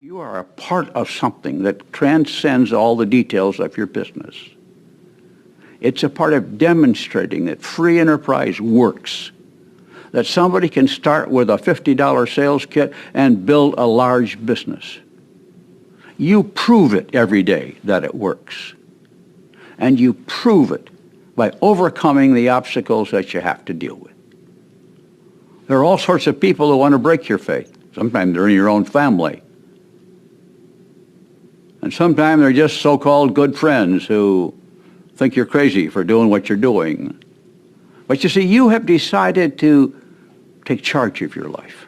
You are a part of something that transcends all the details of your business. It's a part of demonstrating that free enterprise works, that somebody can start with a $50 sales kit and build a large business. You prove it every day that it works. And you prove it by overcoming the obstacles that you have to deal with. There are all sorts of people who want to break your faith. Sometimes they're in your own family. And sometimes they're just so-called good friends who think you're crazy for doing what you're doing. But you see, you have decided to take charge of your life.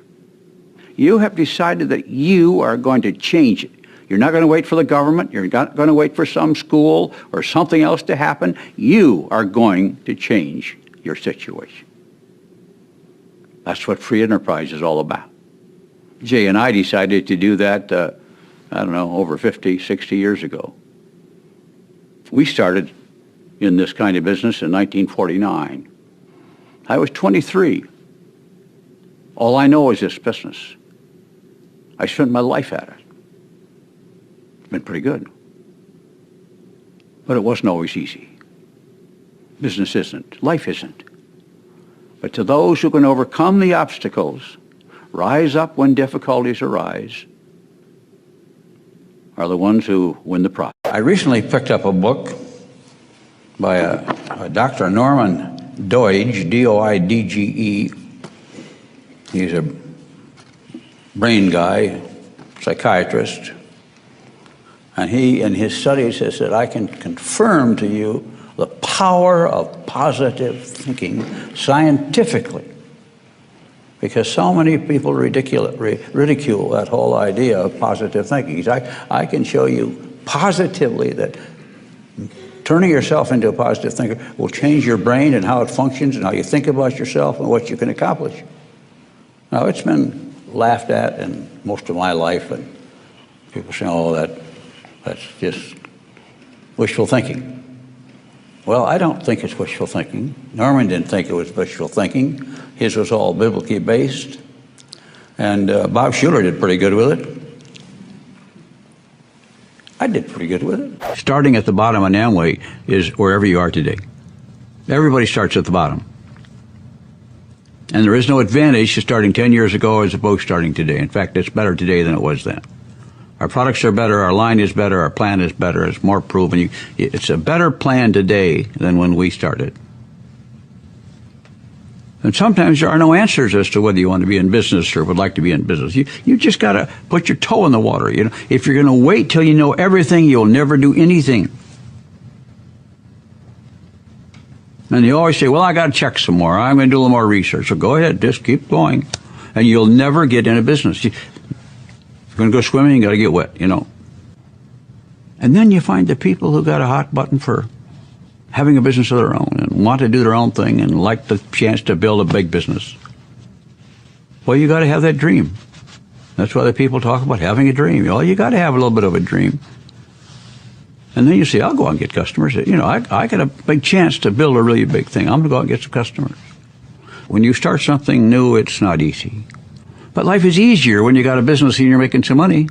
You have decided that you are going to change it. You're not going to wait for the government. You're not going to wait for some school or something else to happen. You are going to change your situation. That's what free enterprise is all about. Jay and I decided to do that, I don't know, over 50, 60 years ago. We started in this kind of business in 1949. I was 23. All I know is this business. I spent my life at it. It's been pretty good. But it wasn't always easy. Business isn't. Life isn't. But to those who can overcome the obstacles, rise up when difficulties arise, are the ones who win the prize. I recently picked up a book by a Dr. Norman Doidge, D-O-I-D-G-E. He's a brain guy, psychiatrist. And he, in his studies, has said, I can confirm to you the power of positive thinking scientifically. Because so many people ridicule that whole idea of positive thinking. I can show you positively that turning yourself into a positive thinker will change your brain and how it functions and how you think about yourself and what you can accomplish. Now, it's been laughed at in most of my life, and people say, oh, that's just wishful thinking. Well, I don't think it's wishful thinking. Norman didn't think it was wishful thinking. His was all biblically based. And Bob Schuller did pretty good with it. I did pretty good with it. Starting at the bottom on Amway is wherever you are today. Everybody starts at the bottom. And there is no advantage to starting 10 years ago as opposed to starting today. In fact, it's better today than it was then. Our products are better, our line is better, our plan is better, it's more proven. It's a better plan today than when we started. And sometimes there are no answers as to whether you want to be in business or would like to be in business. You just got to put your toe in the water. You know, if you're going to wait till you know everything, you'll never do anything. And you always say, well, I got to check some more. I'm going to do a little more research. So go ahead, just keep going. And you'll never get into business. If you're going to go swimming, you got to get wet, you know. And then you find the people who got a hot button for having a business of their own and want to do their own thing and like the chance to build a big business. Well, you got to have that dream. That's why the people talk about having a dream. Well, you got to have a little bit of a dream. And then you say, I'll go out and get customers. You know, I got a big chance to build a really big thing. I'm going to go out and get some customers. When you start something new, it's not easy. But life is easier when you got a business and you're making some money.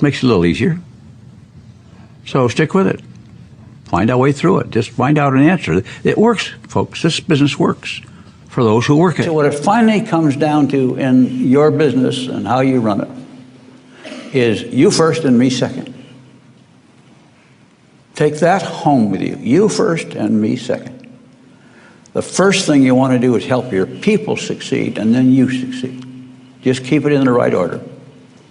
Makes it a little easier. So stick with it. Find a way through it. Just find out an answer. It works, folks. This business works for those who work it. So what it finally comes down to in your business and how you run it is you first and me second. Take that home with you. You first and me second. The first thing you want to do is help your people succeed, and then you succeed. Just keep it in the right order.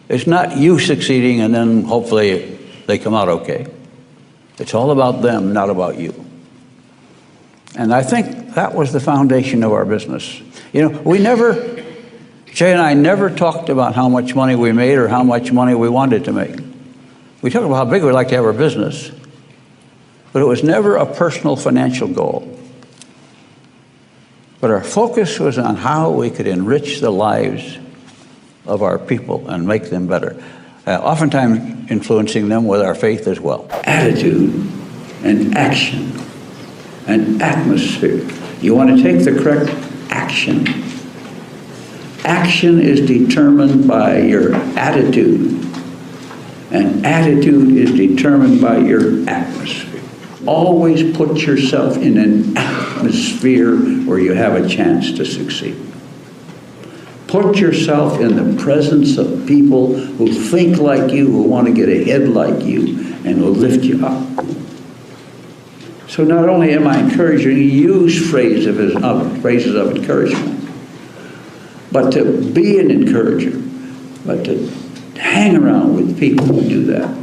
It's not you succeeding and then hopefully they come out okay. It's all about them, not about you. And I think that was the foundation of our business. You know, Jay and I never talked about how much money we made or how much money we wanted to make. We talked about how big we'd like to have our business, but it was never a personal financial goal. But our focus was on how we could enrich the lives of our people and make them better. Oftentimes influencing them with our faith as well. Attitude and action and atmosphere. You want to take the correct action. Action is determined by your attitude. And attitude is determined by your atmosphere. Always put yourself in an atmosphere where you have a chance to succeed. Put yourself in the presence of people who think like you, who want to get ahead like you, and will lift you up. So not only am I encouraging you to use phrases of encouragement, but to be an encourager, but to hang around with people who do that.